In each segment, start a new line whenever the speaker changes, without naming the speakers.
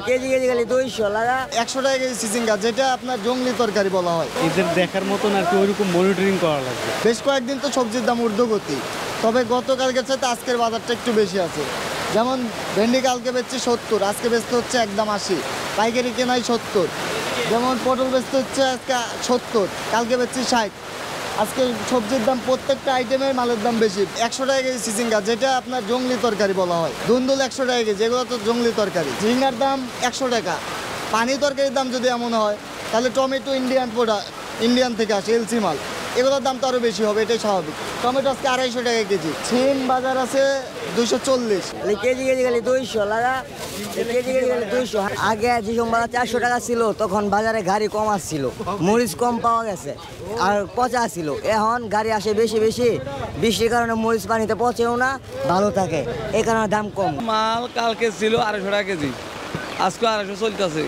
KG KG গেলে 200 লাগা।
100 টাকা কেজি চিচিঙ্গা, যেটা আপনার জংলি তরকারি বলা হয়।
এদের দেখার মতন আর কি ওইরকম মনিটরিং করা লাগবে।
বেশ কয়েকদিন তো সবজির দাম ঊর্ধ্বগতি, তবে গতকালকের চাইতে আজকের বাজারটা একটু বেশি আছে। যেমন ভেন্ডি কালকে বেচছে 70, আজকে বেচতে হচ্ছে একদম 80, পাইকারি কেনাই 70। যেমন পটল বেচতে হচ্ছে আজকে 70, কালকে বেচছি 60। আজকে সবজির দাম প্রত্যেকটা আইটেমের মালের দাম বেশি। 100 টাকা কেজি চিচিঙ্গা, যেটা আপনার জংলি তরকারি বলা হয়। ধুন্দুল 100 টাকা কেজি, এগুলো তো জংলি তরকারি। ঝিঙ্গার দাম 100 টাকা। পানি তরকারির দাম যদি এমন হয়, তাহলে টমেটো ইন্ডিয়ান থেকে আসে, এলসি মাল, এগুলোর দাম তো আরও বেশি হবে, এটাই স্বাভাবিক। টমেটো আজকে 250 টাকা কেজি। সিম বাজার আছে 240।
কেজি কেজি গেলে 200 লাগা। কেজি কেজি গেলে 200। আগে যে সময় 400 টাকা ছিল, তখন বাজারে গাড়ি কম আসছিল, মরিচ কম পাওয়া গেছে আর পচা ছিল। এখন গাড়ি আসে বেশি বেশি, বৃষ্টির কারণে মরিচ পানিতে পচেও না, ভালো থাকে, এই কারণে দাম কম।
মাল কালকে ছিল 250 টাকা কেজি, আজকে 250 চলতেছে।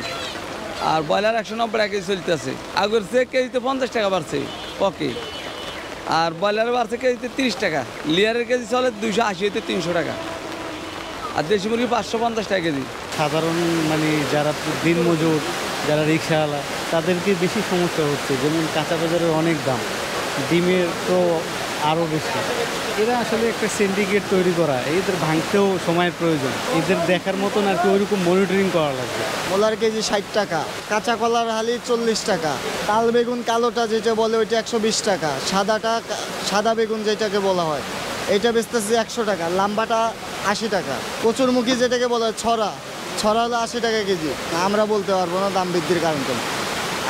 আর ব্রয়লার 190 টাকা কেজি চলতেছে। আগের চেয়ে কেজিতে 50 টাকা বাড়ছে পকে। আর ব্রয়লারের বাড়ছে কেজিতে 30 টাকা। লিয়ারের কেজি চলে 280 হইতে 300 টাকা। আর দেশি মুরগি 550 টাকা কেজি।
সাধারণ মানে যারা দিনমজুর, যারা রিক্সাওয়ালা, তাদেরকে বেশি সমস্যা হচ্ছে। যেমন কাঁচা বাজারের অনেক দাম, ডিমের তো আরও বেশি। এরা আসলে একটা সিন্ডিকেট তৈরি করা, এদের ভাঙতেও সময়ের প্রয়োজন। এদের দেখার মতন আর কি ওইরকম মনিটরিং করা লাগবে।
কলার কেজি 60 টাকা, কাঁচা কলার হালি 40 টাকা, তাল বেগুন কালোটা যেটা বলে ওইটা 120 টাকা, সাদা বেগুন যেটাকে বলা হয় এটা বেচতেছে 100 টাকা, লাম্বাটা 80 টাকা, কচুরমুখী যেটাকে বলা হয় ছড়া হলো 80 টাকা কেজি। আমরা বলতে পারবো না দাম বৃদ্ধির কারণ তো,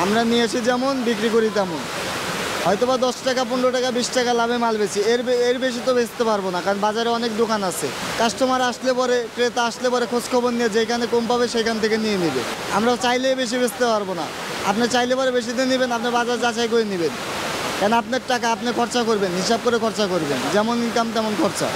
আমরা নিয়ে এসে যেমন বিক্রি করি তেমন। হয়তোবা 10 টাকা 15 টাকা 20 টাকা লাভে মাল বেশি, এর বেশি তো বেচতে পারবো না, কারণ বাজারে অনেক দোকান আছে। কাস্টমার আসলে পরে, ক্রেতা আসলে পরে খোঁজখবর নিয়ে যেখানে কম পাবে সেখান থেকে নিয়ে নেবে। আমরা চাইলেই বেশি বেচতে পারবো না। আপনি চাইলে পরে বেশি দিয়ে নেবেন, আপনি বাজার যাচাই করে নেবেন, কারণ আপনার টাকা আপনি খরচা করবেন, হিসাব করে খরচা করবেন, যেমন ইনকাম তেমন খরচা।